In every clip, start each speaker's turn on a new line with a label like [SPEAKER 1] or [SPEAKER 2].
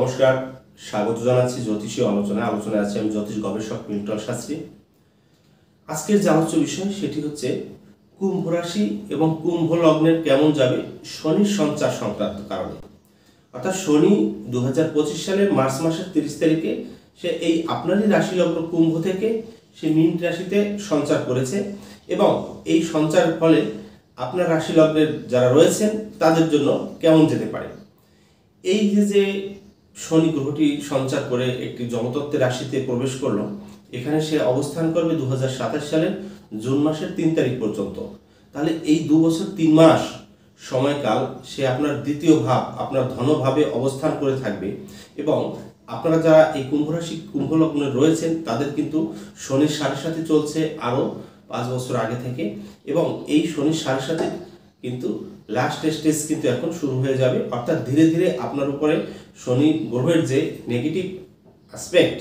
[SPEAKER 1] নমস্কার, স্বাগত জানাচ্ছি জ্যোতিষী আলোচনায় আছি আমি জ্যোতিষ গবেষক মিল্টন শাস্ত্রী। আজকের যে আলোচ্য বিষয় সেটি হচ্ছে কুম্ভ রাশি এবং কুম্ভ লগ্নের কেমন যাবে শনির সঞ্চার সংক্রান্ত কারণে। অর্থাৎ শনি 2025 সালের মার্চ মাসের 30 তারিখে সে এই আপনারই রাশি লগ্ন কুম্ভ থেকে সে মীন রাশিতে সঞ্চার করেছে এবং এই সঞ্চারের ফলে আপনার রাশি লগ্নের যারা রয়েছেন তাদের জন্য কেমন যেতে পারে। এই যে শনি গ্রহটি সঞ্চার করে একটি জলতত্ত্বের রাশিতে প্রবেশ করলো, এখানে সে অবস্থান করবে 2027 সালের জুন মাসের 3 তারিখ পর্যন্ত। তাহলে এই 2 বছর 3 মাস সময়কাল সে আপনার দ্বিতীয় ভাব, আপনার ধনভাবে অবস্থান করে থাকবে এবং আপনারা যারা এই কুম্ভ রাশি কুম্ভ লগ্নে রয়েছেন তাদের কিন্তু শনির সাড়ে সাথে চলছে আরও 5 বছর আগে থেকে এবং এই শনির সাড়ে সাথে কিন্তু লাস্ট স্টেজ কিন্তু এখন শুরু হয়ে যাবে। অর্থাৎ ধীরে ধীরে আপনার উপরে শনি গ্রহের যে নেগেটিভ অ্যাসপেক্ট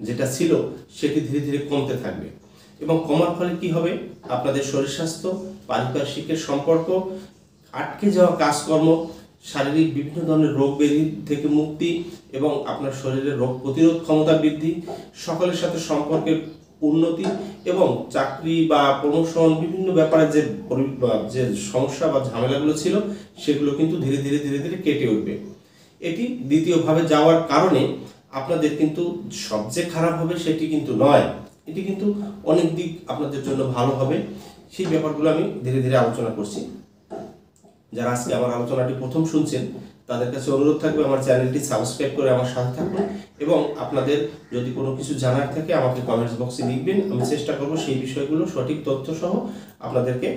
[SPEAKER 1] যেটা ছিল সেটি ধীরে ধীরে কমতে থাকবে এবং কমার ফলে কি হবে, আপনাদের শরীর স্বাস্থ্য, পারিপার্শ্বিকের সম্পর্ক, আটকে যাওয়া কাজকর্ম, শারীরিক বিভিন্ন ধরনের রোগ ব্যাধি থেকে মুক্তি এবং আপনার শরীরের রোগ প্রতিরোধ ক্ষমতা বৃদ্ধি, সকলের সাথে সম্পর্কের উন্নতি এবং চাকরি বা প্রমোশন বিভিন্ন ব্যাপারে যে সমস্যা বা ঝামেলাগুলো ছিল সেগুলো কিন্তু ধীরে ধীরে ধীরে ধীরে কেটে উঠবে। এটি দ্বিতীয়ভাবে যাওয়ার কারণে আপনাদের কিন্তু সবচেয়ে খারাপ হবে সেটি কিন্তু নয়, এটি কিন্তু অনেক দিক আপনাদের জন্য ভালো হবে। সেই ব্যাপারগুলো আমি ধীরে ধীরে আলোচনা করছি। যারা আজকে আমার আলোচনাটি প্রথম শুনছেন তাদের কাছে অনুরোধ থাকবে আমার চ্যানেলটি সাবস্ক্রাইব করে আমার সাথে থাকুন এবং আপনাদের যদি কোনো কিছু জানার থাকে আমাকে কমেন্টস বক্সে লিখবেন। আমি চেষ্টা করব সেই বিষয়গুলো সঠিক তথ্য সহ আপনাদেরকে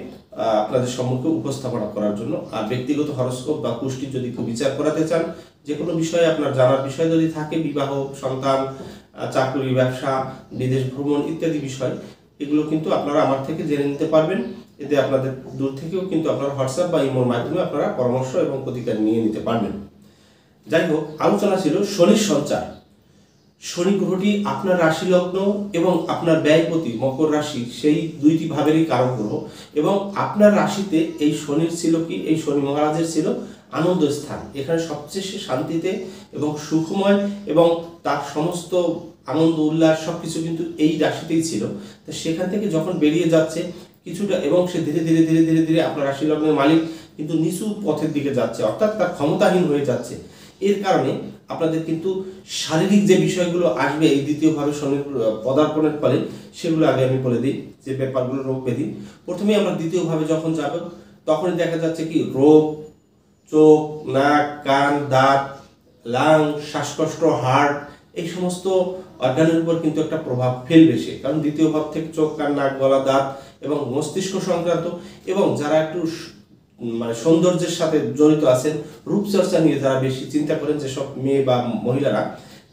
[SPEAKER 1] আপনাদের সম্মুখে উপস্থাপনা করার জন্য। আর ব্যক্তিগত হরস্কোপ বা কুষ্টি যদি কেউ বিচার করাতে চান, যে কোনো বিষয়ে আপনার জানার বিষয় যদি থাকে, বিবাহ, সন্তান, চাকরি, ব্যবসা, বিদেশ ভ্রমণ ইত্যাদি বিষয়, এগুলো কিন্তু আপনারা আমার থেকে জেনে নিতে পারবেন। এতে আপনাদের দূর থেকেও কিন্তু আপনারা হোয়াটসঅ্যাপ বা ইমোর মাধ্যমে আপনারা পরামর্শ এবং প্রতিকার নিয়ে নিতে পারবেন। যাই হোক, আলোচনা ছিল শনির সঞ্চার। শনি গ্রহটি আপনার রাশি লগ্ন এবং আপনার ব্যয়পতি মকর রাশি সেই দুইটি ভাবেরই কারক গ্রহ এবং আপনার রাশিতে এই শনির ছিল কি, এই শনি মহারাজের ছিল আনন্দ স্থান। এখানে সবচেয়ে শান্তিতে এবং সুখময় এবং তার সমস্ত আনন্দ উল্লাস সবকিছু কিন্তু এই রাশিতেই ছিল। তো সেখান থেকে যখন বেরিয়ে যাচ্ছে কিছুটা এবং সে ধীরে ধীরে ধীরে ধীরে ধীরে আপনার রাশি লগ্নের মালিক কিন্তু নিচু পথের দিকে যাচ্ছে, অর্থাৎ তার ক্ষমতাহীন হয়ে যাচ্ছে। এর কারণে আপনাদের কিন্তু শারীরিক যে বিষয়গুলো আসবে এই দ্বিতীয়ভাবে শনির পদার্পণের ফলে, সেগুলো আগে আমি বলে দিই যে ব্যাপারগুলো রোগ ব্যাধি। প্রথমে আমরা দ্বিতীয়ভাবে যখন যাব তখনই দেখা যাচ্ছে কি রোগ, চোখ, নাক, কান, দাঁত, লাং, শ্বাসকষ্ট, হার্ট, এই সমস্ত অর্গানের উপর কিন্তু একটা প্রভাব ফেলবে সে। কারণ দ্বিতীয় ভাব থেকে চোখ, কান, নাক, গলা, দাঁত এবং মস্তিষ্ক সংক্রান্ত এবং যারা একটু সৌন্দর্যের সাথে জড়িত আছেন, রূপচর্চা নিয়ে যারা বেশি চিন্তা করেন, যেসব মেয়ে বা মহিলারা,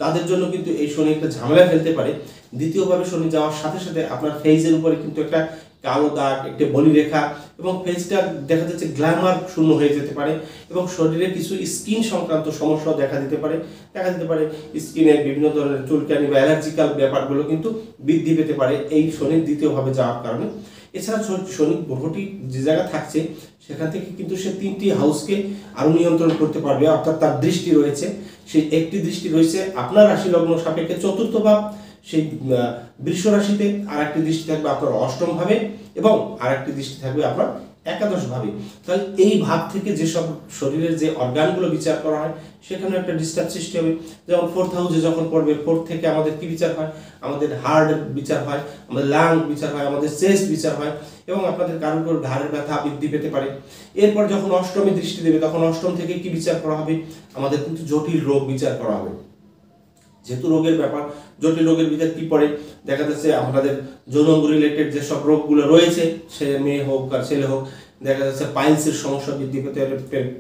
[SPEAKER 1] তাদের জন্য কিন্তু এই শনি একটা ঝামেলা ফেলতে পারে। দ্বিতীয়ভাবে শনি যাওয়ার সাথে সাথে আপনার ফেজের উপরে কিন্তু একটা কালো দাগ, একটা বলিরেখা এবং ফেজটা দেখা যাচ্ছে গ্ল্যামার শূন্য হয়ে যেতে পারে এবং শরীরে কিছু স্কিন সংক্রান্ত সমস্যা দেখা দিতে পারে স্কিনের বিভিন্ন ধরনের চুলকানি বা অ্যালার্জিক্যাল ব্যাপারগুলো কিন্তু বৃদ্ধি পেতে পারে এই শনির দ্বিতীয়ভাবে যাওয়ার কারণে। এছাড়া শনি গ্রহটি যে জায়গা থাকছে সেখান থেকে কিন্তু সে 3টি হাউসকে আরো নিয়ন্ত্রণ করতে পারবে। অর্থাৎ তার দৃষ্টি রয়েছে, সেই একটি দৃষ্টি রয়েছে আপনার রাশি লগ্ন সাপেক্ষে 4র্থ ভাব, সেই বৃষ রাশিতে, আর একটি দৃষ্টি থাকবে আপনার 8ম ভাবে এবং আর একটি দৃষ্টি থাকবে আপনার 11ম ভাবে। তাহলে এই ভাব থেকে যেসব শরীরের যে অর্গানগুলো বিচার করা হয় সেখানে একটা ডিস্টার্ব সৃষ্টি হবে। যেমন 4th হাউসে যখন পড়বে, 4th থেকে আমাদের কি বিচার হয়, আমাদের হার্ট বিচার হয়, আমাদের লাং বিচার হয়, আমাদের চেস্ট বিচার হয় এবং আপনাদের কারোর উপর ঘাড়ের ব্যথা বৃদ্ধি পেতে পারে। এরপর যখন 8মে দৃষ্টি দেবে তখন 8ম থেকে কি বিচার করা হবে, আমাদের কিন্তু জটিল রোগ বিচার করা হবে। যেহেতু রোগের ব্যাপার, জটিল রোগের ভিতরে কি পড়ে, দেখা যাচ্ছে আমাদের যৌনাঙ্গ রিলেটেড যেসব রোগগুলো রয়েছে, সে মেয়ে হোক আর ছেলে হোক, দেখা যাচ্ছে পাইলসের সমস্যা বৃদ্ধি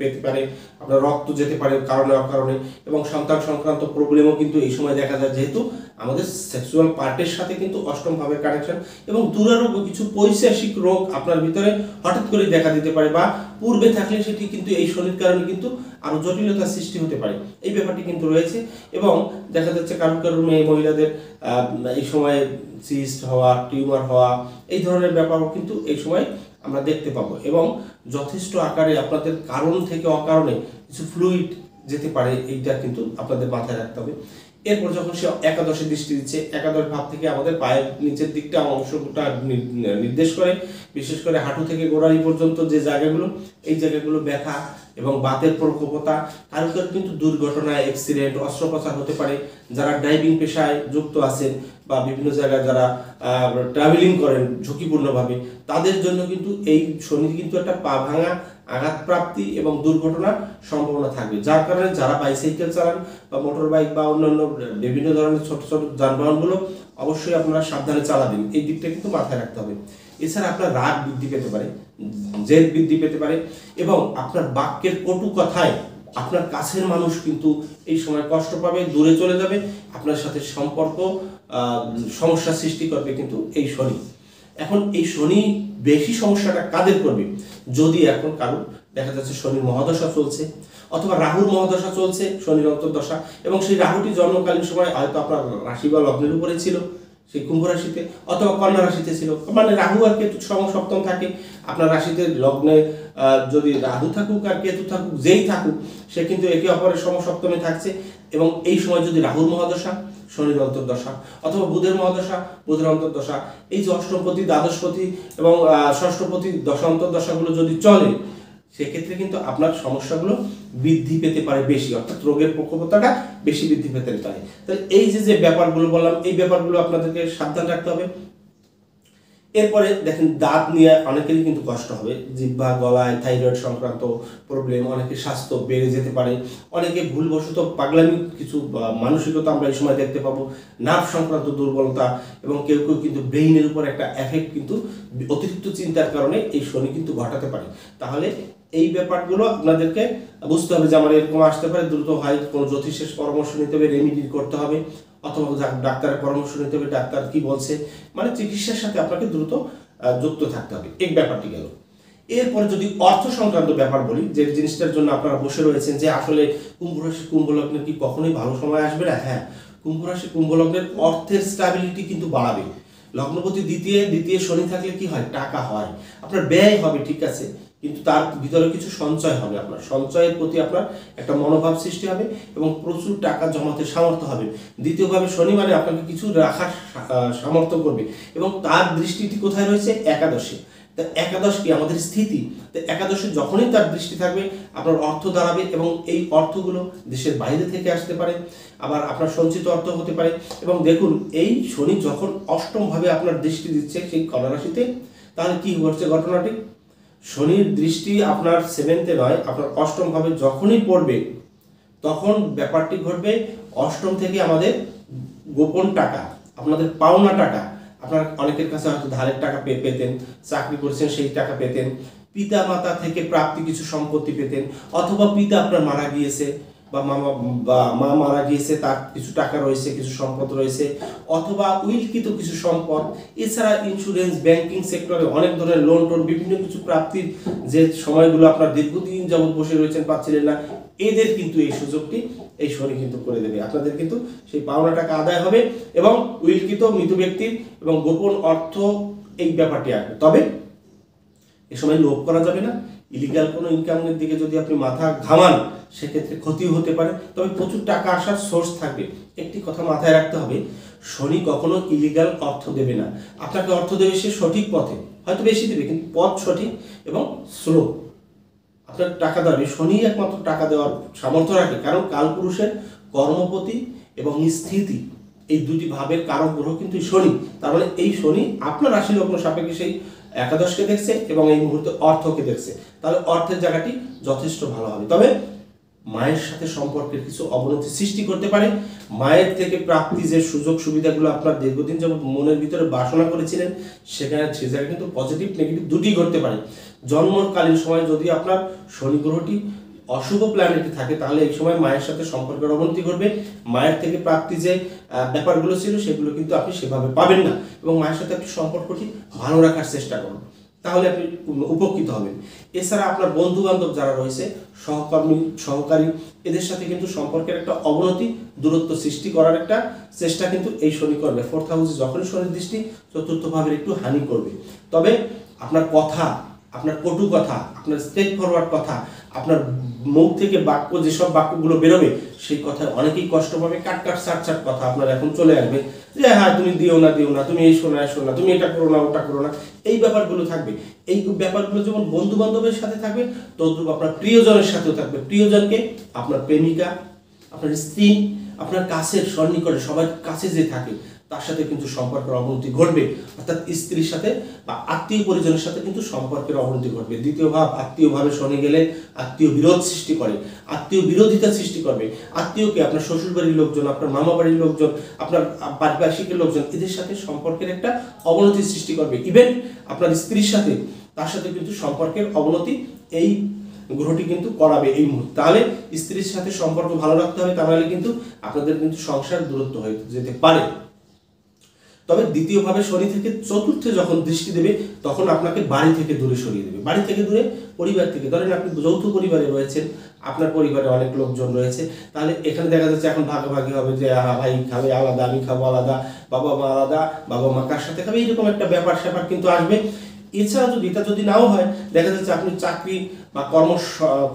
[SPEAKER 1] পেতে পারে, আপনার রক্ত যেতে পারে কারণে অকারণে এবং সন্তান সংক্রান্ত প্রবলেমও কিন্তু এই সময় দেখা যায়, যেহেতু আমাদের সেক্সুয়াল পার্টের সাথে কিন্তু 8ম ভাবের কানেকশন এবং দুরারোগ্য কিছু পৈশাচিক রোগ আপনার ভিতরে হঠাৎ করে দেখা দিতে পারে বা পূর্বে থাকলে সেটি কিন্তু এই শনির কারণে কিন্তু আরো জটিলতার সৃষ্টি হতে পারে, এই ব্যাপারটি কিন্তু রয়েছে। এবং দেখা যাচ্ছে কারো মেয়ে মহিলাদের এই সময় সিস্ট হওয়া, টিউমার হওয়া, এই ধরনের ব্যাপারও কিন্তু এই সময় আমরা দেখতে পাবো এবং যথেষ্ট আকারে আপনাদের কারণ থেকে অকারণে কিছু ফ্লুইড যেতে পারে, এইটা কিন্তু আপনাদের মাথায় রাখতে হবে। এরপর যখন সে একাদশে দৃষ্টি দিচ্ছে, একাদশ ভাব থেকে আমাদের পায়ের নিচের দিকটা অংশটা নির্দেশ করে, বিশেষ করে হাঁটু থেকে গোড়ালি পর্যন্ত যে জায়গাগুলো, এই জায়গাগুলো ব্যথা এবং বাতের প্রকোপতা, কারো কারো কিন্তু দুর্ঘটনা, অ্যাক্সিডেন্ট, অস্ত্রোপচার হতে পারে। যারা ড্রাইভিং পেশায় যুক্ত আছেন বা বিভিন্ন জায়গায় যারা ট্রাভেলিং করেন ঝুঁকিপূর্ণভাবে, তাদের জন্য কিন্তু এই শনি কিন্তু একটা পা ভাঙা, আঘাতপ্রাপ্তি এবং দুর্ঘটনার সম্ভাবনা থাকবে। যার কারণে যারা বাইসাইকেল চালান বা মোটর বাইক বা অন্যান্য বিভিন্ন ধরনের ছোট ছোট যানবাহনগুলো অবশ্যই আপনারা সাবধানে চালাবেন, এই দিকটা কিন্তু মাথায় রাখতে হবে। এছাড়া আপনার রাগ বৃদ্ধি পেতে পারে, জেদ বৃদ্ধি পেতে পারে এবং আপনার বাক্যের কটু কথায় আপনার কাছের মানুষ কিন্তু এই সময় কষ্ট পাবে, দূরে চলে যাবে, আপনার সাথে সম্পর্ক সমস্যা সৃষ্টি করবে কিন্তু এই শনি। এখন এই শনি বেশি সমস্যাটা কাদের করবে? যদি এখন কারো দেখা যাচ্ছে শনির মহাদশা চলছে অথবা রাহুর মহাদশা চলছে, শনির অন্তর্দশা, এবং সেই রাহুটি জন্মকালীন সময় হয়তো আপনার রাশি বা লগ্নের উপরে ছিল, সেই কুম্ভ রাশিতে অথবা কন্যা রাশিতে ছিল, মানে রাহু আর কেতু সমসপ্তম থাকে। আপনার রাশিতে লগ্নে যদি রাহু থাকুক আর কেতু থাকুক, যেই থাকুক, সে কিন্তু একে অপরের সমসপ্তমে থাকছে। এবং এই সময় যদি রাহুর মহাদশা, শনির অন্তর্দশা, অথবা বুধের মহাদশা, বুধের অন্তর্দশা, এই যে অষ্টমপতি, দ্বাদশপতি এবং ষষ্ঠপতি দশা অন্তর্দশাগুলো যদি চলে, সেক্ষেত্রে কিন্তু আপনার সমস্যাগুলো বৃদ্ধি পেতে পারে বেশি, অর্থাৎ রোগের প্রকোপতাটা বেশি বৃদ্ধি পেতে পারে। তাহলে এই যে ব্যাপারগুলো বললাম, এই ব্যাপারগুলো আপনাদেরকে সাবধান রাখতে হবে। এরপরে দেখেন, দাঁত নিয়ে অনেকেরই কিন্তু কষ্ট হবে, জিহ্বা, গলায় থাইরয়েড সংক্রান্ত প্রবলেম, অনেকের স্বাস্থ্য বেড়ে যেতে পারে, অনেকে ভুলবশত পাগলামি কিছু মানসিকতা আমরা এই সময় দেখতে পাবো, নার্ভ সংক্রান্ত দুর্বলতা, এবং কেউ কেউ কিন্তু ব্রেইনের উপর একটা এফেক্ট কিন্তু অতিরিক্ত চিন্তার কারণে এই শনি কিন্তু ঘটাতে পারে। তাহলে এই ব্যাপারগুলো আপনাদেরকে বুঝতে হবে যে আমার এরকম আসতে পারে, দ্রুত হয় কোনো জ্যোতিষের পরামর্শ নিতে হবে, রেমিডি করতে হবে, অথবা ডাক্তারের পরামর্শ নিতে হবে, ডাক্তার কি বলছে, মানে চিকিৎসার সাথে আপনাকে দ্রুত যুক্ত থাকতে হবে। এই ব্যাপারটি গেল। এরপরে যদি অর্থ সংক্রান্ত ব্যাপার বলি, যে জিনিসটার জন্য আপনারা বসে রয়েছেন যে আসলে কুম্ভ রাশি কুম্ভ লগ্নের কি কখনোই ভালো সময় আসবে না? হ্যাঁ, কুম্ভ রাশি কুম্ভ লগ্নের অর্থের স্ট্যাবিলিটি কিন্তু বাড়াবে। লগ্নপতি দ্বিতীয় শনি থাকলে কি হয়? টাকা হয়, আপনার ব্যয় হবে ঠিক আছে, কিন্তু তার ভিতরে কিছু সঞ্চয় হবে, আপনার সঞ্চয়ের প্রতি আপনার একটা মনোভাব সৃষ্টি হবে এবং প্রচুর টাকা জমাতে সামর্থ্য হবে। দ্বিতীয়ভাবে শনি মানে আপনাকে কিছু রাখার সামর্থ্য করবে, এবং তার দৃষ্টিটি কোথায় রয়েছে? একাদশে। তা একাদশ কি? আমাদের স্থিতি। তো একাদশে যখনই তার দৃষ্টি থাকবে, আপনার অর্থ দাঁড়াবে, এবং এই অর্থগুলো দেশের বাইরে থেকে আসতে পারে, আবার আপনার সঞ্চিত অর্থ হতে পারে। এবং দেখুন, এই শনি যখন অষ্টমভাবে আপনার দৃষ্টি দিচ্ছে সেই কন্যা রাশিতে, তাহলে কি ঘটছে ঘটনাটি? শনির দৃষ্টি আপনার সেভেন্থে নয়, আপনার অষ্টম ভাবে যখনই পড়বে, তখন ব্যাপারটি ঘটবে অষ্টম থেকে আমাদের গোপন টাকা, আপনাদের পাওনা টাকা, আপনার অনেকের কাছে হয়তো ধারের টাকা পেতেন, চাকরি করছেন সেই টাকা পেতেন, পিতা মাতা থেকে প্রাপ্তি কিছু সম্পত্তি পেতেন, অথবা পিতা আপনার মারা গিয়েছে বা মা মারা গিয়েছে, তার কিছু টাকা রয়েছে, কিছু সম্পদ রয়েছে, অথবা উইলকৃত কিছু সম্পদ। এছাড়া ইন্স্যুরেন্স, ব্যাংকিং সেক্টরে অনেক ধরনের লোন টোন, বিভিন্ন কিছু প্রাপ্তির যে সময়গুলো আপনার দীর্ঘদিন যাবত বসে রয়েছেন, পাচ্ছিলেন না, এদের কিন্তু এই সুযোগটি এই শনি কিন্তু করে দেবে। আপনাদের কিন্তু সেই পাওনা টাকা আদায় হবে এবং উইলকৃত মৃত ব্যক্তির এবং গোপন অর্থ, এই ব্যাপারটি আসবে। তবে এ সময় লোভ করা যাবে না, ইলিগাল কোনো ইনকামের দিকে যদি আপনি মাথা ঘামান, সেক্ষেত্রে ক্ষতিও হতে পারে, তবে প্রচুর টাকা আসার সোর্স থাকবে। একটি কথা মাথায় রাখতে হবে, শনি কখনো ইলিগাল অর্থ দেবে না, আপনাকে অর্থ দেবে সে সঠিক পথে, হয়তো বেশি দেবে কিন্তু পথ সঠিক এবং স্লো, আপনার টাকা দেবে। শনি একমাত্র টাকা দেওয়ার সামর্থ্য রাখে, কারণ কালপুরুষের কর্মপতি এবং স্থিতি, এই দুটি ভাবের কারক গ্রহ কিন্তু শনি। তার মানে এই শনি আপনার রাশি লগ্ন সাপেক্ষে সেই একাদশকে দেখছে এবং এই মুহূর্তে অর্থকে দেখছে, তাহলে অর্থের জায়গাটি যথেষ্ট ভালো হবে। তবে মায়ের সাথে সম্পর্কের কিছু অবনতি সৃষ্টি করতে পারে। মায়ের থেকে প্রাপ্তি যে সুযোগ সুবিধাগুলো আপনার দীর্ঘদিন যাবত মনের ভিতরে বাসনা করেছিলেন, সেখানে সে জায়গায় কিন্তু পজিটিভ নেগেটিভ দুটি ঘটতে পারে। জন্মকালীন সময় যদি আপনার শনি গ্রহটি অশুভ প্ল্যানেটে থাকে, তাহলে এই সময় মায়ের সাথে সম্পর্কের অবনতি ঘটবে। মায়ের থেকে প্রাপ্তি যে ব্যাপারগুলো ছিল, সেগুলো কিন্তু আপনি সেভাবে পাবেন না, এবং মায়ের সাথে আপনি সম্পর্কটি ভালো রাখার চেষ্টা করুন, তাহলে আপনি উপকৃত হবেন। এছাড়া আপনার বন্ধু বান্ধব যারা রয়েছে, সহকারী, এদের সাথে কিন্তু সম্পর্কের একটা অবনতি, দূরত্ব সৃষ্টি করার একটা চেষ্টা কিন্তু এই শনি করবে। ফোর্থ হাউসে যখনই শনির দৃষ্টি, চতুর্থ ভাবের একটু হানি করবে। তবে আপনার কথা, আপনার কটু কথা, আপনার স্ট্রেট ফরওয়ার্ড কথা, আপনার মুখ থেকে বাক্য, যেসব বাক্যগুলো বেরোবে সেই কথায় অনেকেই কষ্ট পাবে, কাট কাট ছাট ছাট কথা আপনার এখন চলে আসবে, যে হ্যাঁ তুমি দিও না, তুমি এই শোনা না, তুমি এটা করো না, ওটা করো না, এই ব্যাপারগুলো থাকবে। এই ব্যাপারগুলো যেমন বন্ধু বান্ধবের সাথে থাকবে, তদ্রূপ আপনার প্রিয়জনের সাথেও থাকবে। প্রিয়জনকে আপনার প্রেমিকা, আপনার স্ত্রী, আপনার কাছের সন্নিকটে সবার কাছে যে থাকে তার সাথে কিন্তু সম্পর্কের অবনতি ঘটবে, অর্থাৎ স্ত্রীর সাথে বা আত্মীয় পরিজনের সাথে কিন্তু সম্পর্কের অবনতি ঘটবে। দ্বিতীয় ভাব আত্মীয় ভাবে শনি গেলে আত্মীয় বিরোধ সৃষ্টি করে, আত্মীয় বিরোধিতা সৃষ্টি করবে। আত্মীয়কে আপনার শ্বশুর বাড়ির লোকজন, আপনার মামা বাড়ির লোকজন, আপনার পারিপার্শ্বিকের লোকজন, এদের সাথে সম্পর্কের একটা অবনতি সৃষ্টি করবে। ইভেন আপনার স্ত্রীর সাথে, তার সাথে কিন্তু সম্পর্কের অবনতি এই গ্রহটি কিন্তু করাবে এই মুহূর্তে। তাহলে স্ত্রীর সাথে সম্পর্ক ভালো রাখতে হবে, তাহলে কিন্তু আপনাদের কিন্তু সংসার দূরত্ব হয়ে যেতে পারে। তবে দ্বিতীয়ভাবে শনি থেকে চতুর্থে যখন দৃষ্টি দেবে তখন আপনাকে বাড়ি থেকে দূরে সরিয়ে দেবে। বাড়ি থেকে দূরে, পরিবার থেকে, ধরেন আপনি যৌথ পরিবারে রয়েছেন, আপনার পরিবারে অনেক লোকজন রয়েছে, তাহলে এখানে দেখা যাচ্ছে এখন ভাগাভাগি হবে, যে ভাই খাবে আলাদা, আমি খাবো আলাদা, বাবা মা আলাদা, বাবা মা কার সাথে খাবে, এইরকম একটা ব্যাপার স্যাপার কিন্তু আসবে। এছাড়া এটা যদি নাও হয়, দেখা যাচ্ছে আপনি চাকরি বা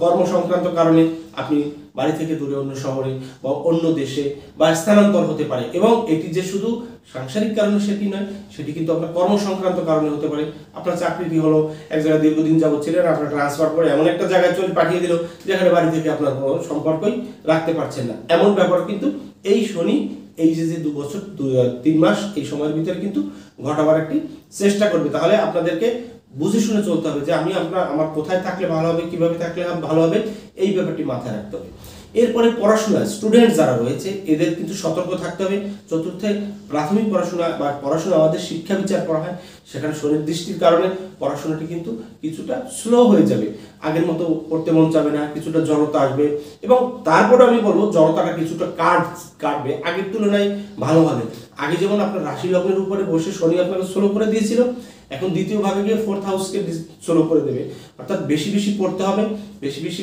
[SPEAKER 1] কর্ম সংক্রান্ত কারণে আপনি বাড়ি থেকে দূরে অন্য শহরে বা অন্য দেশে বা স্থানান্তর হতে পারে। এবং এটি যে শুধু সাংসারিক কারণে সেটি নয়, সেটি কিন্তু আপনার কর্ম সংক্রান্ত কারণে হতে পারে। আপনার চাকরিটি হলো এক জায়গায় দীর্ঘদিন যাবত ছিলেন, আপনার ট্রান্সফার করে এমন একটা জায়গায় পাঠিয়ে দিল যেখানে বাড়ি থেকে আপনার কোনো সম্পর্কই রাখতে পারছেন না। এমন ব্যাপার কিন্তু এই শনি এই যে 2 বছর 3 মাস এই সময়ের ভিতরে কিন্তু ঘটাবার একটি চেষ্টা করবে। তাহলে আপনাদেরকে বুঝে শুনে চলতে হবে যে আমি আমার কোথায় থাকলে ভালো হবে, কিভাবে থাকলে ভালো হবে, এই ব্যাপারটি মাথায় রাখতে হবে। এরপরে পড়াশোনা, স্টুডেন্ট যারা রয়েছে এদের কিন্তু সতর্ক থাকতে হবে। চতুর্থে প্রাথমিক পড়াশোনা বা পড়াশোনা আমাদের শিক্ষা বিচার করা হয়, সেখানে শনির দৃষ্টির কারণে পড়াশোনাটি কিন্তু কিছুটা স্লো হয়ে যাবে, আগের মতো পড়তে মন চাবে না, কিছুটা জড়তা আসবে। এবং তারপরে আমি বলবো জড়তাটা কিছুটা কাটবে, আগের তুলনায় ভালো হবে। আগে যেমন আপনার রাশি লগ্নের উপরে বসে শনি আপনাকে স্লো করে দিয়েছিল, এখন দ্বিতীয় ভাবে গিয়ে 4th হাউসকে স্লো করে দেবে। অর্থাৎ বেশি বেশি পড়তে হবে, বেশি বেশি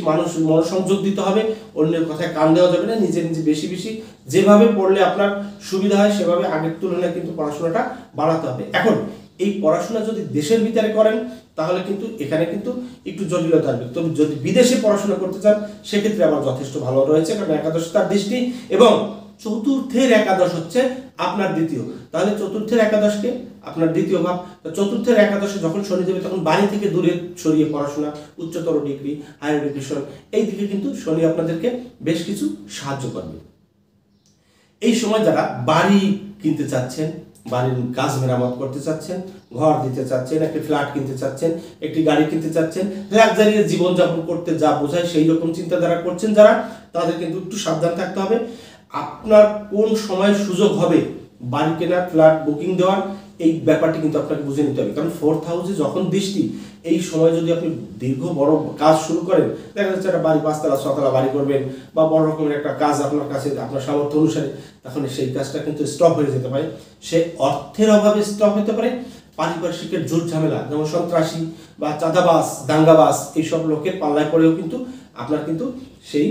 [SPEAKER 1] মনোসংযোগ দিতে হবে, অন্যের কথায় কান দেওয়া যাবে না, নিজে নিজে বেশি বেশি যেভাবে পড়লে আপনার সুবিধা হয় সেভাবে আগের তুলনায় কিন্তু পড়াশোনাটা বাড়াতে হবে। এখন এই পড়াশোনা যদি দেশের ভিতরে করেন তাহলে কিন্তু এখানে কিন্তু একটু জটিলতা আসবে। তবে যদি বিদেশে পড়াশোনা করতে চান সেক্ষেত্রে আবার যথেষ্ট ভালো রয়েছে, কারণ একাদশ তার দৃষ্টি এবং চতুর্থের একাদশ হচ্ছে আপনার দ্বিতীয়। তাহলে চতুর্থের একাদশকে আপনার দ্বিতীয় ভাব, চতুর্থের একাদশে যখন শনি যাবে তখন বাড়ি থেকে দূরে সরিয়ে পড়াশোনা, উচ্চতর ডিগ্রি, হায়ার এডুকেশন, এই দিকে কিন্তু শনি আপনাদেরকে বেশ কিছু সাহায্য করবে। এই সময় যারা বাড়ি কিনতে চাচ্ছেন, বাড়ির কাজ মেরামত করতে চাচ্ছেন, ঘর দিতে চাচ্ছেন, একটি ফ্ল্যাট কিনতে চাচ্ছেন, একটি গাড়ি কিনতে চাচ্ছেন, লাক্সারিয়াস জীবনযাপন করতে যা বোঝায় সেই রকম চিন্তাধারা করছেন যারা, তাদের কিন্তু একটু সাবধান থাকতে হবে। আপনার কোন সময় সুযোগ হবে বাড়ি কেনার, ফ্ল্যাট বুকিং দেওয়ার, এই ব্যাপারটি কিন্তু আপনাকে বুঝে নিতে হবে। কারণ 4th হাউসে যখন দৃষ্টি, এই সময় যদি আপনি দীর্ঘ বড় কাজ শুরু করেন, দেখা যাচ্ছে একটা বাড়ি 5 তলা 6 তলা বাড়ি করবেন বা বড় রকমের একটা কাজ আপনার কাছে আপনার সামর্থ্য অনুসারে, তখন সেই কাজটা কিন্তু স্টপ হয়ে যেতে পারে। সে অর্থের অভাবে স্টপ হতে পারে, পারিপার্শ্বিকের জোর ঝামেলা, যেমন সন্ত্রাসী বা চাঁদাবাজ, দাঙ্গাবাজ, এইসব লোকের পাল্লায় পড়েও কিন্তু আপনার কিন্তু সেই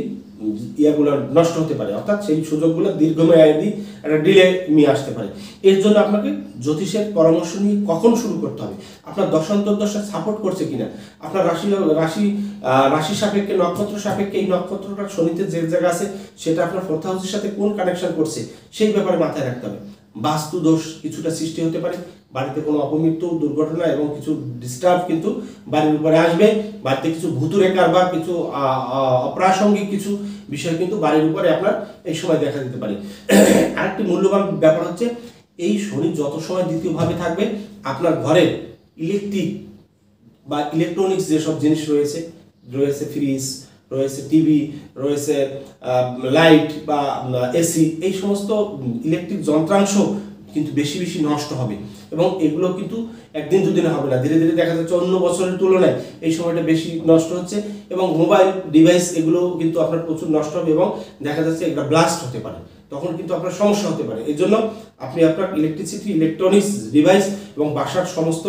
[SPEAKER 1] ইয়াগুলো নষ্ট হতে পারে, অর্থাৎ সেই সুযোগগুলো দীর্ঘমেয়াদী একটা ডিলে নিয়ে আসতে পারে। এর জন্য আপনাকে জ্যোতিষের পরামর্শ নিয়ে কখন শুরু করতে হবে, আপনার দশা সাপোর্ট করছে কিনা, আপনার রাশি সাপেক্ষে, নক্ষত্র সাপেক্ষে এই নক্ষত্রটা শনিতে যে জায়গা আছে সেটা আপনার 4th হাউসের সাথে কোন কানেকশন করছে সেই ব্যাপারে মাথায় রাখতে হবে। বাস্তু দোষ কিছুটা সৃষ্টি হতে পারে, বাড়িতে কোনো অপমৃত্যু, দুর্ঘটনা এবং কিছু ডিস্টার্ব কিন্তু বাড়ির উপরে আসবে। বাড়িতে কিছু ভূতুরে কারবার, কিছু অপ্রাসঙ্গিক কিছু বিষয় কিন্তু বাড়ির উপরে আপনার এই সময় দেখা দিতে পারে। আরেকটি মূল্যবান ব্যাপার হচ্ছে, এই শনি যত সময় দ্বিতীয়ভাবে থাকবে আপনার ঘরে ইলেকট্রিক বা ইলেকট্রনিক্স যেসব জিনিস রয়েছে ফ্রিজ, রয়েছে টিভি, রয়েছে লাইট বা এসি, এই সমস্ত ইলেকট্রিক যন্ত্রাংশ কিন্তু বেশি বেশি নষ্ট হবে এবং এগুলো কিন্তু একদিন দুদিনে হবে না, ধীরে ধীরে দেখা যাচ্ছে অন্য বছরের তুলনায় এই সময়টা বেশি নষ্ট হচ্ছে। এবং মোবাইল ডিভাইস এগুলো কিন্তু আপনার প্রচুর নষ্ট হবে এবং দেখা যাচ্ছে এটা ব্লাস্ট হতে পারে, তখন কিন্তু আপনার সমস্যা হতে পারে। এই জন্য আপনি আপনার ইলেকট্রনিক্স ডিভাইস এবং বাসার সমস্ত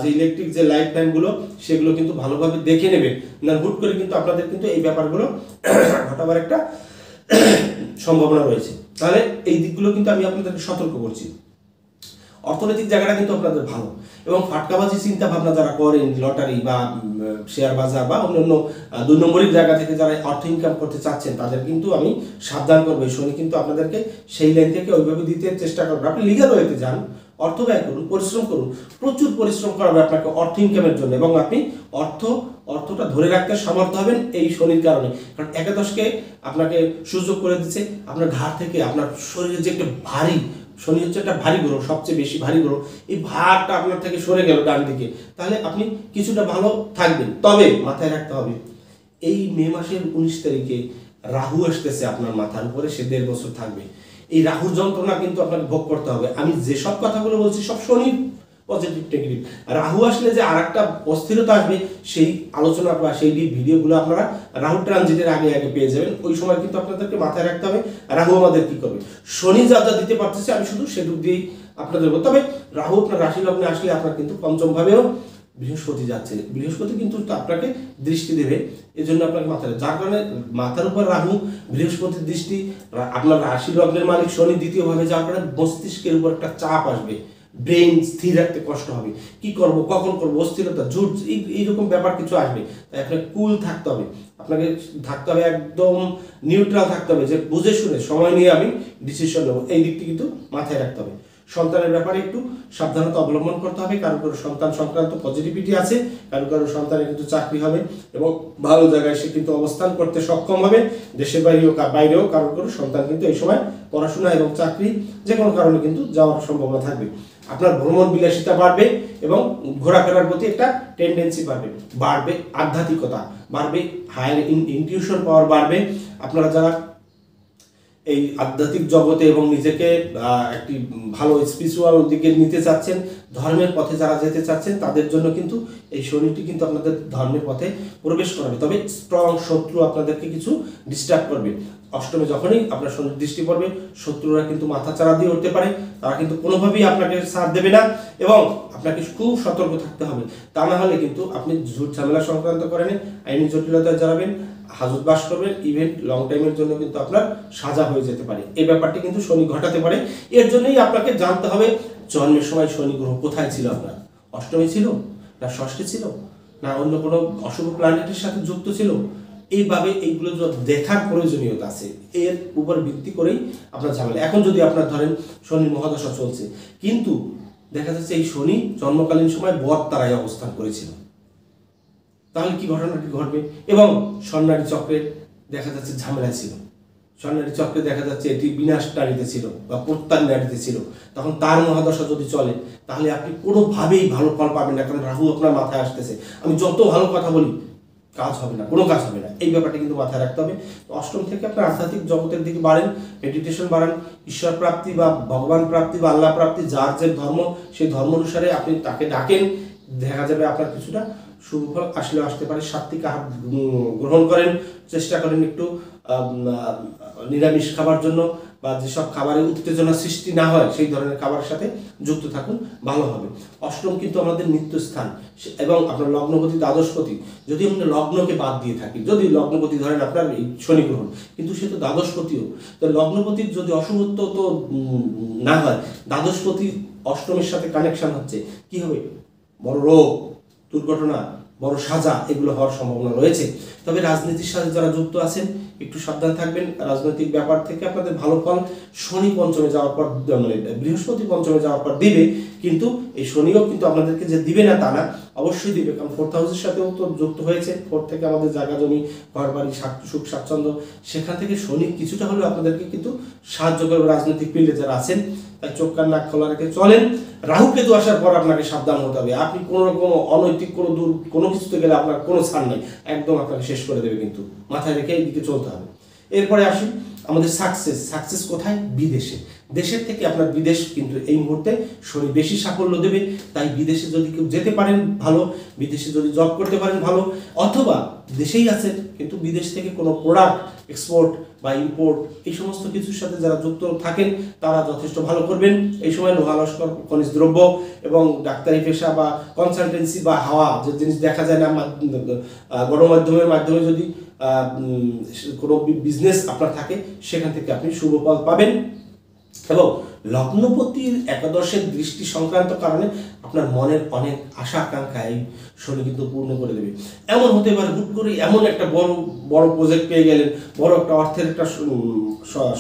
[SPEAKER 1] যে ইলেকট্রিক যে লাইট ফ্যানগুলো সেগুলো কিন্তু ভালোভাবে দেখে নেবেন, না হুট করে কিন্তু আপনাদের কিন্তু এই ব্যাপারগুলো ঘটাবার একটা সম্ভাবনা রয়েছে। তাহলে এই দিকগুলো কিন্তু আমি আপনাদেরকে সতর্ক করছি। অর্থনৈতিক জায়গাটা কিন্তু আপনাদের ভালো, এবং ফাটকাবাজি চিন্তা ভাবনা যারা করেন, লটারি বা শেয়ার বাজার বা অন্যান্য 2 নম্বরের জায়গা থেকে যারা অর্থ ইনকাম করতে চাচ্ছেন, তাদের কিন্তু আমি সাবধান করবো। শনি কিন্তু আপনাদেরকে সেই লাইন থেকে ওইভাবে দিতে চেষ্টা করবেন। আপনি লিগ্যাল ওয়েতে যান, অর্থ ব্যয় করুন, পরিশ্রম করুন, প্রচুর পরিশ্রম করাবে আপনাকে অর্থ ইনকামের জন্য, এবং আপনি অর্থটা ধরে রাখতে সমর্থ হবেন এই শনির কারণে। কারণ একাদশকে আপনাকে সুযোগ করে দিচ্ছে আপনার ঘাড় থেকে, আপনার শরীরে যে একটা ভারী, শনি হচ্ছে একটা ভারী গ্রহ, সবচেয়ে বেশি ভারী গ্রহ, এই ভারটা আপনার থেকে সরে গেল ডান দিকে, তাহলে আপনি কিছুটা ভালো থাকবেন। তবে মাথায় রাখতে হবে, এই মে মাসের 19 তারিখে রাহু আসতেছে আপনার মাথার উপরে, সে 1.5 বছর থাকবে। এই রাহুর যন্ত্রণা কিন্তু আপনাকে ভোগ করতে হবে। আমি যেসব কথাগুলো বলছি সব শনির পজিটিভ নেগেটিভ। রাহু আসলে যে আর একটা অস্থিরতা আসবে, সেই আলোচনা বা সেই ভিডিওগুলো আপনারা রাহু ট্রানজিটের আগে আগে পেয়ে যাবেন। ওই সময় কিন্তু আপনাদেরকে মাথায় রাখতে হবে রাহু আমাদের কি করবে। শনি যা যা দিতে পারতেছে আমি শুধু সেটুক দিয়েই আপনাদের বলতে হবে। রাহু আপনার রাশি লগ্নে আসলে আপনার কিন্তু পঞ্চম ভাবেও বৃহস্পতি যাচ্ছে, বৃহস্পতি কিন্তু আপনাকে দৃষ্টি দেবে, এই জন্য আপনাকে মাথায়, যার কারণে মাথার উপর রাহু বৃহস্পতির দৃষ্টি, আপনার রাশি লগ্নের মালিক শনি দ্বিতীয়ভাবে, যার কারণে মস্তিষ্কের উপর একটা চাপ আসবে, ব্রেন স্থির রাখতে কষ্ট হবে, কি করব কখন করব, অস্থিরতা, জুট, এইরকম ব্যাপার কিছু আসবে। তাই আপনাকে কুল থাকতে হবে, আপনাকে থাকতে হবে একদম নিউট্রাল থাকতে হবে, যে বুঝে শুনে সময় নিয়ে আমি ডিসিশন নেবো, এই দিকটি কিন্তু মাথায় রাখতে হবে। সন্তানের ব্যাপারে একটু সাবধানতা অবলম্বন করতে হবে। কারো কারো সন্তান সংক্রান্ত পজিটিভিটি আছে, কারো কারো সন্তানের কিন্তু চাকরি হবে এবং ভালো জায়গায় সে কিন্তু অবস্থান করতে সক্ষম হবে, দেশের বাইরেও কারো কারো সন্তান কিন্তু এই সময় পড়াশোনা এবং চাকরি যে কোনো কারণে কিন্তু যাওয়ার সম্ভাবনা থাকবে। আপনার ভ্রমণ বিলাসিতা বাড়বে এবং ঘোরাফেরার প্রতি একটা টেন্ডেন্সি বাড়বে, আধ্যাত্মিকতা বাড়বে, হায়ার ইনটিউশন পাওয়ার বাড়বে। আপনারা যারা এই আধ্যাত্মিক জগতে এবং নিজেকে একটি ভালো স্পিরিচুয়াল দিকে নিতে চাচ্ছেন, ধর্মের পথে যারা যেতে চাচ্ছেন, তাদের জন্য কিন্তু এই শনিটি কিন্তু আপনাদের ধর্মের পথে প্রবেশ করাবে। তবে স্ট্রং শত্রু আপনাদেরকে কিছু ডিস্টার্ব করবে। অষ্টমে যখনই আপনার শনির দৃষ্টি পড়বে, শত্রুরা কিন্তু মাথা চাড়া দিয়ে উঠতে পারে, তারা কিন্তু কোনোভাবেই আপনাকে সাথ দেবে না, এবং আপনাকে খুব সতর্ক থাকতে হবে। তা না হলে কিন্তু আপনি ঝুট ঝামেলা সংক্রান্ত করেন, আইনি জটিলতায় জড়াবেন, হাজত বাস করবেন, ইভেন্ট লং টাইমের জন্য কিন্তু আপনার সাজা হয়ে যেতে পারে। এই ব্যাপারটি কিন্তু শনি ঘটাতে পারে। এর জন্যই আপনাকে জানতে হবে জন্মের সময় শনি গ্রহ কোথায় ছিল, আপনার অষ্টমী ছিল না ষষ্ঠী ছিল না অন্য কোনো অশুভ প্ল্যানেটের সাথে যুক্ত ছিল। এইভাবে এইগুলো দেখার প্রয়োজনীয়তা আছে, এর উপর ভিত্তি করেই আপনার ঝামেলা। এখন যদি আপনার ধরেন শনি মহাদশা চলছে, কিন্তু দেখা যাচ্ছে এই শনি জন্মকালীন সময় বদ তারায় অবস্থান করেছিল, তাহলে কি ঘটনাটি ঘটবে? এবং স্বর্ণালী চক্রে দেখা যাচ্ছে ঝামেলা ছিল, স্বর্ণালী চক্রে দেখা যাচ্ছে এটি বিনাশ নারীতে ছিল বা প্রত্যান নারীতে ছিল, তখন তার মহাদশা যদি চলে তাহলে আপনি কোনোভাবেই ভালো ফল পাবেন না, কারণ রাহু আপনার মাথায় আসতেছে। আমি যত ভালো কথা বলি কাজ হবে না, কোনো কাজ হবে না, এই ব্যাপারটা কিন্তু মাথায় রাখতে হবে। অষ্টম থেকে আপনার আধ্যাত্মিক জগতের দিকে বাড়েন, মেডিটেশন বাড়ান, ঈশ্বর প্রাপ্তি বা ভগবান প্রাপ্তি বা আল্লাহ প্রাপ্তি, যার যে ধর্ম সেই ধর্ম অনুসারে আপনি তাকে ডাকেন, দেখা যাবে আপনার কিছুটা সুফল আসলে আসতে পারে। সাত্বিক আহার গ্রহণ করেন, চেষ্টা করেন একটু নিরামিষ খাবার জন্য, বা যেসব খাবারে উত্তেজনা সৃষ্টি না হয় সেই ধরনের খাবারের সাথে যুক্ত থাকুন, ভালো হবে। অষ্টম কিন্তু আমাদের মৃত্যুস্থান, এবং আপনার লগ্নপতি দ্বাদশপতি, যদি আমরা লগ্নকে বাদ দিয়ে থাকি, যদি লগ্নপতি ধরেন আপনার এই শনি গ্রহণ, কিন্তু সে তো দ্বাদশপতিও, তো লগ্নপতির যদি অশুভত্ব তো না হয়, দ্বাদশপতি অষ্টমের সাথে কানেকশন হচ্ছে, কি হবে? বড় রোগ, দুর্ঘটনা, বড় সাজা, এগুলো হওয়ার সম্ভাবনা রয়েছে। তবে রাজনীতির সাথে যারা যুক্ত আছেন একটু সাবধান থাকবেন, রাজনৈতিক ব্যাপার থেকে আপনাদের ভালো ফল শনি পঞ্চমে যাওয়ার পর, মানে বৃহস্পতি পঞ্চমে যাওয়ার পর দিবে, কিন্তু এই শনিও কিন্তু আপনাদেরকে যে দিবে না তা না, অবশ্যই দিবে, কারণ 4th হাউসের সাথেও তো যুক্ত হয়েছে। 4 থেকে আমাদের জায়গা জমি, ঘর বাড়ি, সুখ স্বাচ্ছন্দ্য, সেখান থেকে শনি কিছুটা হলেও আপনাদেরকে কিন্তু সাহায্য করবে রাজনৈতিক ফিল্ডে যারা আছেন। তাই চোখ কান নাক খোলা রেখে চলেন। রাহু কেতু আসার পর আপনাকে সাবধান হতে হবে। আপনি কোনো রকম অনৈতিক কোনো কিছুতে গেলে আপনার কোনো ছাড় নেই, একদম আপনাকে শেষ করে দেবে, কিন্তু মাথায় রেখে এই দিকে চলতে হবে। এরপরে আসুন আমাদের সাকসেস কোথায়? বিদেশে। দেশের থেকে আপনার বিদেশ কিন্তু এই মুহূর্তে শনি বেশি সাফল্য দেবে। তাই বিদেশে যদি কেউ যেতে পারেন ভালো, বিদেশে যদি জব করতে পারেন ভালো, অথবা দেশেই আছেন কিন্তু বিদেশ থেকে কোনো প্রোডাক্ট এক্সপোর্ট বা ইম্পোর্ট এই সমস্ত কিছুর সাথে যারা যুক্ত থাকেন তারা যথেষ্ট ভালো করবেন। এই সময় লোহা লস্কর, খনিজ দ্রব্য এবং ডাক্তারি পেশা বা কনসালটেন্সি বা হাওয়া যে জিনিস দেখা যায় না, গণমাধ্যমের মাধ্যমে যদি কোনো বিজনেস আপনার থাকে সেখান থেকে আপনি শুভ ফল পাবেন। এবং লগ্নপতির একাদশের দৃষ্টি সংক্রান্ত কারণে আপনার মনের অনেক আশা আকাঙ্ক্ষা এই শনি কিন্তু পূর্ণ করে দেবে। এমন হতে পারে হুট করে এমন একটা বড় বড় প্রজেক্ট পেয়ে গেলেন, বড় একটা অর্থের একটা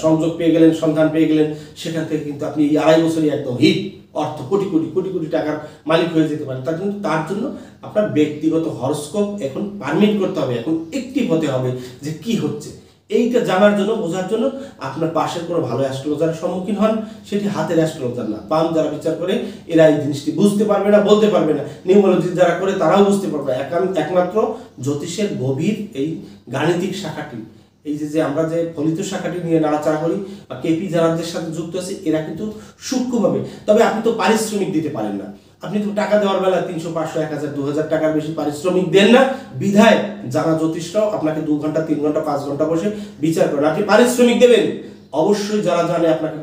[SPEAKER 1] সংযোগ পেয়ে গেলেন, সন্ধান পেয়ে গেলেন, সেখান থেকে কিন্তু আপনি এই 2.5 বছরই একদম হিট অর্থ কোটি কোটি কোটি কোটি টাকার মালিক হয়ে যেতে পারেন। তার জন্য আপনার ব্যক্তিগত হরস্কোপ এখন পারমিট করতে হবে, এখন অ্যাক্টিভ হতে হবে যে কি হচ্ছে। এইটা জানার জন্য, বোঝার জন্য আপনার পাশের কোনো ভালো অ্যাস্ট্রোলজারের সম্মুখীন হন, সেটি হাতের অ্যাস্ট্রোলজার না, পাম যারা বিচার করে এরা এই জিনিসটি বুঝতে পারবে না, বলতে পারবে না। নিউমোলজি যারা করে তারাও বুঝতে পারবে না। একমাত্র জ্যোতিষের গভীর এই গাণিতিক শাখাটি, এই যে আমরা যে ফলিত শাখাটি নিয়ে নাড়াচাড়া করি বা কেপি যারাদের সাথে যুক্ত আছে, এরা কিন্তু সূক্ষ্মভাবে, তবে আপনি তো পারিশ্রমিক দিতে পারেন না, আপনি তো টাকা দেওয়ার বেলা 300, 500, 1000, 2000 টাকার বেশি পারিশ্রমিক দেন না, বিধায় জানা জ্যোতিষরাও আপনাকে 2 ঘন্টা, 3 ঘন্টা, 5 ঘন্টা বসে বিচার করেন। আপনি পারিশ্রমিক দেবেন, অবশ্যই যারা জানে আপনাকে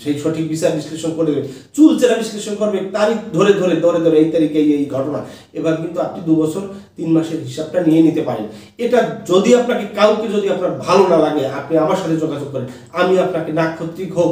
[SPEAKER 1] সেই সঠিক বিচার বিশ্লেষণ করে দেবে, চুলচেরা বিশ্লেষণ করবে, তারিখ ধরে ধরে ধরে ধরে এই তারিখে এই ঘটনা। এবার কিন্তু আপনি 2 বছর 3 মাসের হিসাবটা নিয়ে নিতে পারেন। এটা যদি আপনাকে কাউকে যদি আপনার ভালো না লাগে, আপনি আমার সাথে যোগাযোগ করেন, আমি আপনাকে নাক্ষত্রিক হোক,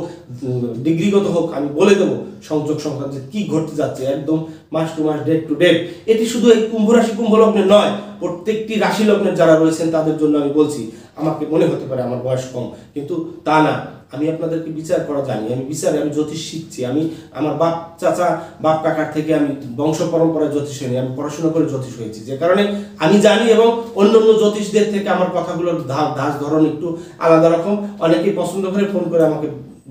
[SPEAKER 1] ডিগ্রিগত হোক, আমি বলে দেবো সংযোগ সংক্রান্ত কি ঘটতে যাচ্ছে, একদম মাস টু মাস, ডেট টু ডেট। এটি শুধু এই কুম্ভ রাশি কুম্ভ লগ্নের নয়, প্রত্যেকটি রাশি লগ্নের যারা রয়েছেন তাদের জন্য আমি বলছি। আমাকে মনে হতে পারে আমার বয়স কম, কিন্তু তা না, আমি আপনাদেরকে বিচার করা জানি, আমি জ্যোতিষ শিখছি, আমি আমার বাপ চাচা বাপ কাকার থেকে আমি বংশ পরম্পরায় জ্যোতিষ হইনি, আমি পড়াশোনা করে জ্যোতিষ হয়েছি, যে কারণে আমি জানি। এবং অন্য অন্য জ্যোতিষদের থেকে আমার কথাগুলোর ধাঁচ ধরন একটু আলাদা রকম। অনেকেই পছন্দ করে ফোন করে আমাকে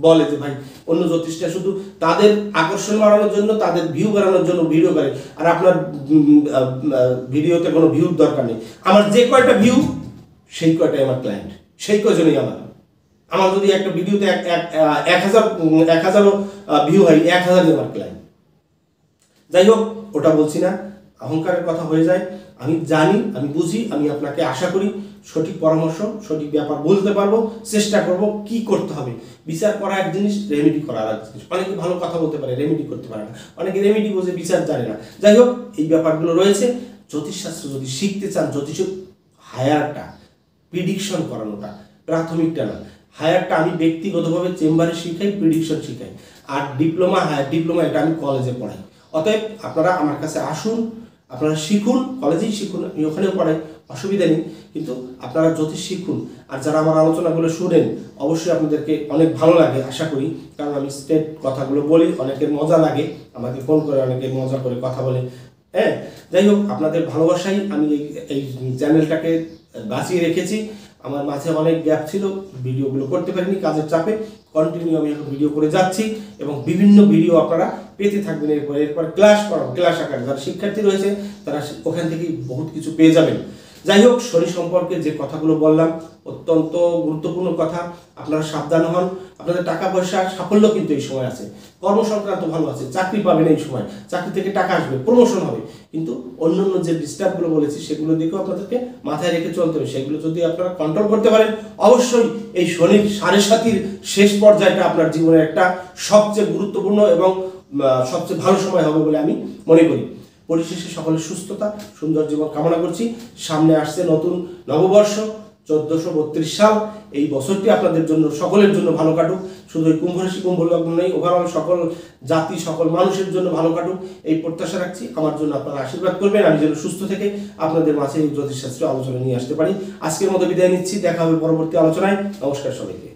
[SPEAKER 1] বলে যে ভাই, অন্য জ্যোতিষটা শুধু তাদের আকর্ষণ বাড়ানোর জন্য, তাদের ভিউ বাড়ানোর জন্য ভিডিও করে, আর আপনার ভিডিওতে কোনো ভিউর দরকার নেই। আমার যে কয়টা ভিউ, সেই কয়টাই আমার ক্লায়েন্ট, সেই কয়জনই আমার যদি একটা ভিডিওতে 1000 ভিউ হয়, 1000ই আমার ক্লায়েন্ট। যাই হোক, ওটা বলছি না, অহংকারের কথা হয়ে যায়। আমি জানি, আমি বুঝি, আমি আপনাকে আশা করি সঠিক পরামর্শ, সঠিক ব্যাপার বলতে পারবো, চেষ্টা করব কি করতে হবে। বিচার করা এক জিনিস, রেমেডি করা আর এক জিনিস। অনেকে ভালো কথা বলতে পারে, রেমেডি করতে পারে না, অনেকে রেমেডি বোঝে, বিচার জানে না। যাই হোক, এই ব্যাপারগুলো রয়েছে। জ্যোতিষশাস্ত্র যদি শিখতে চান, জ্যোতিষের হায়ারটা, প্রিডিকশন করানোটা, প্রাথমিকটা না, হায়ারটা আমি ব্যক্তিগতভাবে চেম্বারে শিখাই, প্রিডিকশন শিখাই। আর ডিপ্লোমা, হায়ার ডিপ্লোমা এটা আমি কলেজে পড়াই। অতএব আপনারা আমার কাছে আসুন, আপনারা শিখুন, কলেজেই শিখুন, আমি ওখানেও পড়াই, অসুবিধা নেই। কিন্তু আপনারা জ্যোতিষ শিখুন। আর যারা আমার আলোচনাগুলো শুনেন, অবশ্যই আপনাদেরকে অনেক ভালো লাগে আশা করি, কারণ আমি স্ট্রেট কথাগুলো বলি, অনেকের মজা লাগে, আমাকে ফোন করে অনেকে মজা করে কথা বলে। হ্যাঁ, যাই হোক, আপনাদের ভালোবাসাই আমি এই চ্যানেলটাকে বাঁচিয়ে রেখেছি। আমার মাঝে অনেক গ্যাপ ছিল, ভিডিওগুলো করতে পারিনি, কাজের চাপে। কন্টিনিউ আমি এখন ভিডিও করে যাচ্ছি এবং বিভিন্ন ভিডিও আপনারা পেতে থাকবেন। এরপর ক্লাস করাবো, ক্লাস আকারে। যারা শিক্ষার্থী রয়েছে তারা ওখান থেকেই বহুত কিছু পেয়ে যাবেন। যাই হোক, শনি সম্পর্কে যে কথাগুলো বললাম অত্যন্ত গুরুত্বপূর্ণ কথা। আপনারা সাবধান হন। আপনাদের টাকা পয়সা, সাফল্য কিন্তু এই সময় আছে, কর্মসংক্রান্ত ভালো আছে, চাকরি পাবেন এই সময়, চাকরি থেকে টাকা আসবে, প্রমোশন হবে। কিন্তু অন্যান্য যে ডিস্টার্বগুলো বলেছি সেগুলো দিকেও আপনাদেরকে মাথায় রেখে চলতে হবে। সেগুলো যদি আপনারা কন্ট্রোল করতে পারেন, অবশ্যই এই শনির 7.5 শেষ পর্যায়টা আপনার জীবনের একটা সবচেয়ে গুরুত্বপূর্ণ এবং সবচেয়ে ভালো সময় হবে বলে আমি মনে করি। পরিশেষে সকলের সুস্থতা, সুন্দর জীবন কামনা করছি। সামনে আসছে নতুন নববর্ষ 1432 সাল। এই বছরটি আপনাদের জন্য, সকলের জন্য ভালো কাটুক। শুধু ওই কুম্ভ রাশি কুম্ভ লগ্ন নেই, ওভারঅল সকল জাতি, সকল মানুষের জন্য ভালো কাটুক, এই প্রত্যাশা রাখছি। আমার জন্য আপনারা আশীর্বাদ করবেন, আমি যেন সুস্থ থেকে আপনাদের মাঝে এই জ্যোতিষশাস্ত্র আলোচনা নিয়ে আসতে পারি। আজকের মতো বিদায় নিচ্ছি, দেখা হবে পরবর্তী আলোচনায়। নমস্কার সবাইকে।